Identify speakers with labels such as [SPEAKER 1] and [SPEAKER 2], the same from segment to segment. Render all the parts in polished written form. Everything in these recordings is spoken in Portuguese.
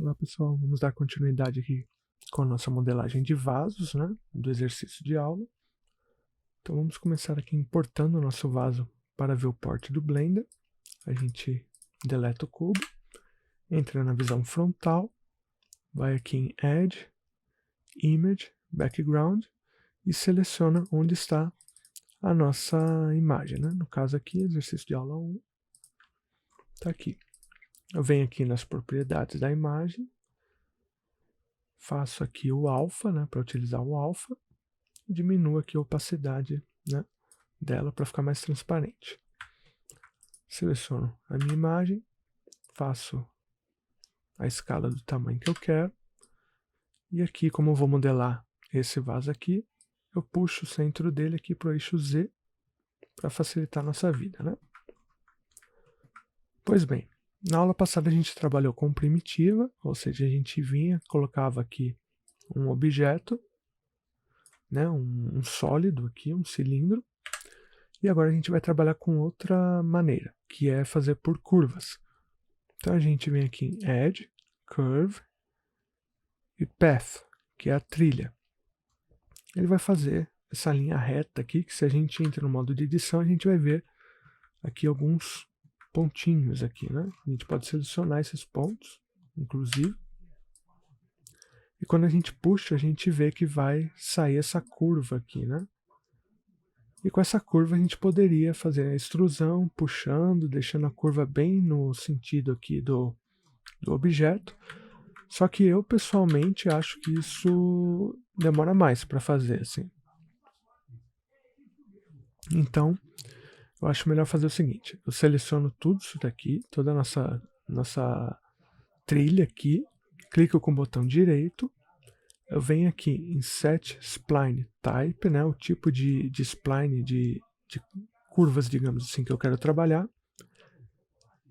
[SPEAKER 1] Olá pessoal, vamos dar continuidade aqui com a nossa modelagem de vasos, né, do exercício de aula. Então vamos começar aqui importando o nosso vaso para viewport do Blender. A gente deleta o cubo, entra na visão frontal, vai aqui em Add, Image, Background e seleciona onde está a nossa imagem, né? No caso aqui, exercício de aula 1, está aqui. Eu venho aqui nas propriedades da imagem, faço aqui o alfa, né, para utilizar o alfa, e diminuo aqui a opacidade, né, dela para ficar mais transparente. Seleciono a minha imagem, faço a escala do tamanho que eu quero, e aqui, como eu vou modelar esse vaso aqui, eu puxo o centro dele aqui para o eixo Z, para facilitar a nossa vida, né? Pois bem, na aula passada a gente trabalhou com primitiva, ou seja, a gente vinha, colocava aqui um objeto, né, um sólido aqui, um cilindro, e agora a gente vai trabalhar com outra maneira, que é fazer por curvas. Então a gente vem aqui em Add, Curve e Path, que é a trilha. Ele vai fazer essa linha reta aqui, que se a gente entra no modo de edição, a gente vai ver aqui alguns pontinhos aqui, né? A gente pode selecionar esses pontos, inclusive. E quando a gente puxa, a gente vê que vai sair essa curva aqui, né? E com essa curva a gente poderia fazer a extrusão, puxando, deixando a curva bem no sentido aqui do objeto. Só que eu, pessoalmente, acho que isso demora mais para fazer, assim. Então, eu acho melhor fazer o seguinte. Eu seleciono tudo isso daqui, toda a nossa trilha aqui, clico com o botão direito, eu venho aqui em Set Spline Type, né, o tipo de spline, de curvas, digamos assim, que eu quero trabalhar,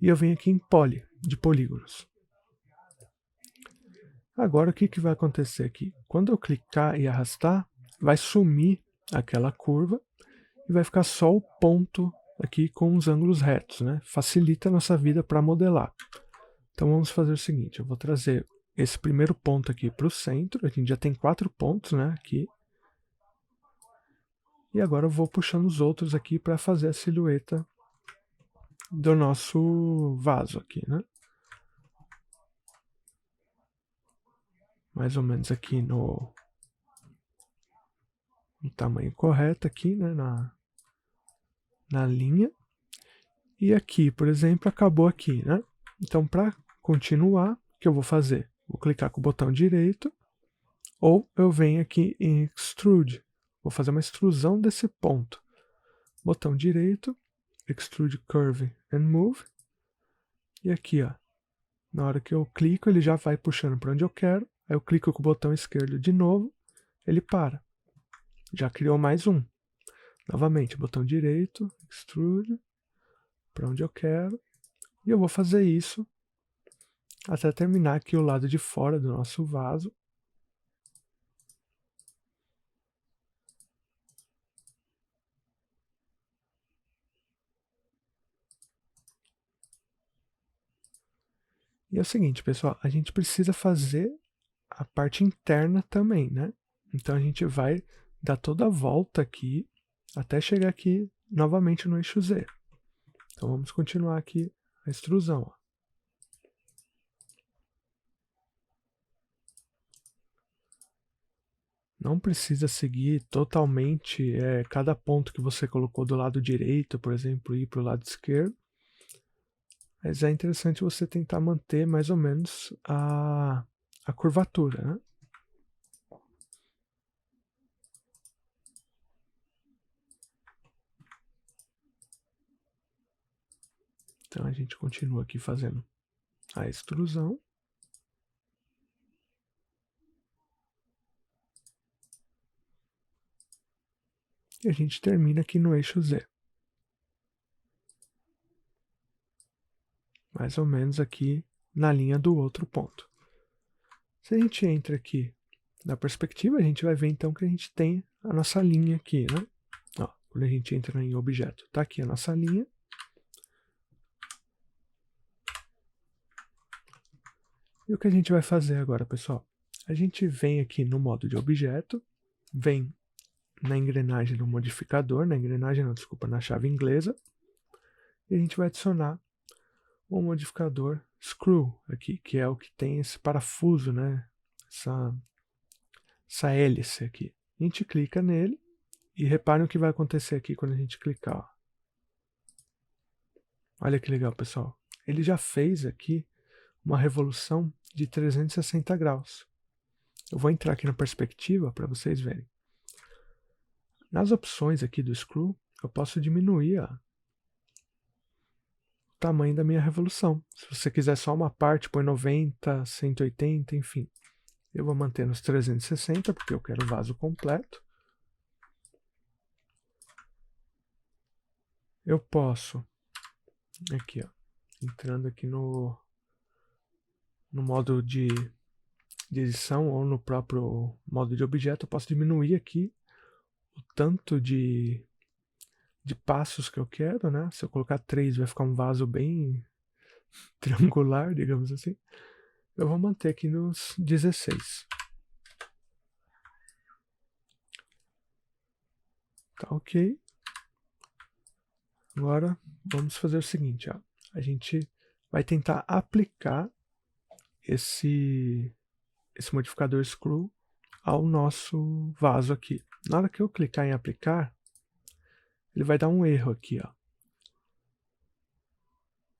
[SPEAKER 1] e eu venho aqui em Poly, de polígonos. Agora o que vai acontecer aqui? Quando eu clicar e arrastar, vai sumir aquela curva e vai ficar só o ponto aqui com os ângulos retos, né? Facilita a nossa vida para modelar. Então vamos fazer o seguinte, eu vou trazer esse primeiro ponto aqui para o centro, a gente já tem 4 pontos, né, aqui. E agora eu vou puxando os outros aqui para fazer a silhueta do nosso vaso aqui, né? Mais ou menos aqui no tamanho correto aqui, né, na linha. E aqui, por exemplo, acabou aqui, né? Então, para continuar, o que eu vou fazer? Vou clicar com o botão direito, ou eu venho aqui em Extrude. Vou fazer uma extrusão desse ponto. Botão direito, Extrude Curve and Move. E aqui, ó, na hora que eu clico, ele já vai puxando para onde eu quero. Aí eu clico com o botão esquerdo de novo, ele para. Já criou mais um. Novamente, botão direito, Extrude, para onde eu quero. E eu vou fazer isso até terminar aqui o lado de fora do nosso vaso. E é o seguinte, pessoal, a gente precisa fazer a parte interna também, né? Então a gente vai dar toda a volta aqui até chegar aqui novamente no eixo Z. Então vamos continuar aqui a extrusão, ó. Não precisa seguir totalmente cada ponto que você colocou do lado direito, por exemplo, ir para o lado esquerdo. Mas é interessante você tentar manter mais ou menos a curvatura, né? Então a gente continua aqui fazendo a extrusão. E a gente termina aqui no eixo Z. Mais ou menos aqui na linha do outro ponto. Se a gente entra aqui na perspectiva, a gente vai ver então que a gente tem a nossa linha aqui, né? Ó, quando a gente entra em objeto, tá aqui a nossa linha. E o que a gente vai fazer agora, pessoal? A gente vem aqui no modo de objeto, vem na engrenagem do modificador, na chave inglesa, e a gente vai adicionar o modificador screw aqui, que é o que tem esse parafuso, né? Essa hélice aqui. A gente clica nele e reparem o que vai acontecer aqui quando a gente clicar. Ó. Olha que legal, pessoal. Ele já fez aqui uma revolução de 360 graus. Eu vou entrar aqui na perspectiva para vocês verem. Nas opções aqui do screw, eu posso diminuir o tamanho da minha revolução. Se você quiser só uma parte, põe 90, 180, enfim. Eu vou manter nos 360, porque eu quero o vaso completo. Eu posso, aqui ó, entrando aqui no modo de edição ou no próprio modo de objeto, eu posso diminuir aqui o tanto de passos que eu quero, né? Se eu colocar 3, vai ficar um vaso bem triangular, digamos assim. Eu vou manter aqui nos 16. Tá ok. Agora, vamos fazer o seguinte, ó. A gente vai tentar aplicar esse modificador screw ao nosso vaso aqui. Na hora que eu clicar em aplicar, ele vai dar um erro aqui, ó.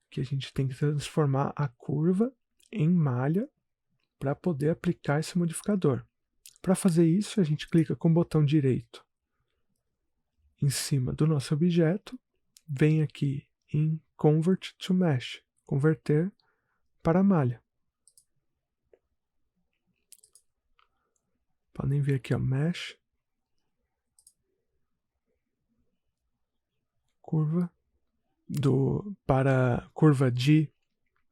[SPEAKER 1] Que a gente tem que transformar a curva em malha para poder aplicar esse modificador. Para fazer isso, a gente clica com o botão direito em cima do nosso objeto, vem aqui em Convert to Mesh, converter para malha. Podem ver aqui, ó, Mesh, curva para curva de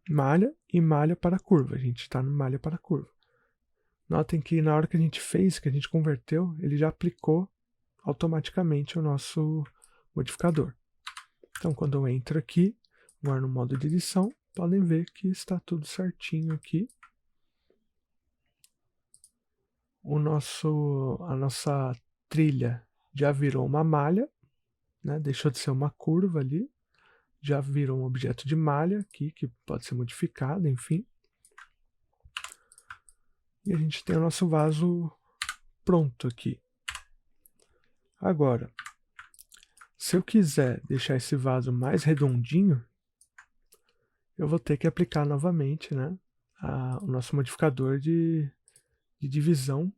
[SPEAKER 1] malha e malha para curva. A gente está no malha para curva. Notem que na hora que a gente fez, que a gente converteu, ele já aplicou automaticamente o nosso modificador. Então, quando eu entro aqui, agora no modo de edição, podem ver que está tudo certinho aqui. A nossa trilha já virou uma malha, né? Deixou de ser uma curva ali, já virou um objeto de malha aqui, que pode ser modificado, enfim. E a gente tem o nosso vaso pronto aqui. Agora, se eu quiser deixar esse vaso mais redondinho, eu vou ter que aplicar novamente, né, o nosso modificador de divisão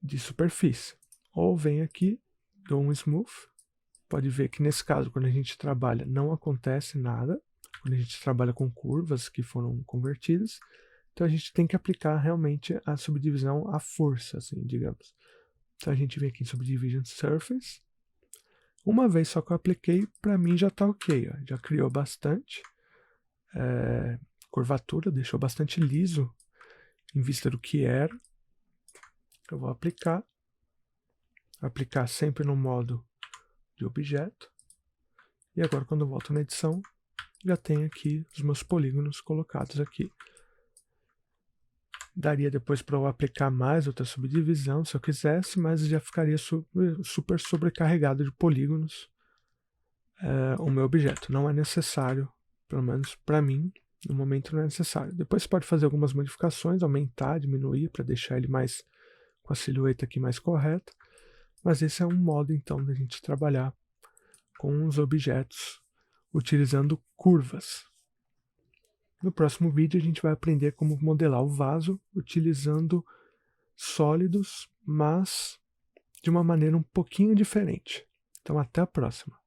[SPEAKER 1] de superfície. Ou vem aqui, dou um smooth. Pode ver que nesse caso, quando a gente trabalha, não acontece nada. Quando a gente trabalha com curvas que foram convertidas. Então a gente tem que aplicar realmente a subdivisão à força, assim, digamos. Então a gente vem aqui em Subdivision Surface. Uma vez só que eu apliquei, para mim já está ok. Ó. Já criou bastante curvatura, deixou bastante liso em vista do que era. Eu vou aplicar sempre no modo de objeto. E agora quando eu volto na edição, já tenho aqui os meus polígonos colocados aqui. Daria depois para eu aplicar mais outra subdivisão, se eu quisesse, mas já ficaria super sobrecarregado de polígonos o meu objeto. Não é necessário, pelo menos para mim, no momento não é necessário. Depois você pode fazer algumas modificações, aumentar, diminuir, para deixar ele mais com a silhueta aqui mais correta. Mas esse é um modo, então, da gente trabalhar com os objetos utilizando curvas. No próximo vídeo a gente vai aprender como modelar o vaso utilizando sólidos, mas de uma maneira um pouquinho diferente. Então até a próxima.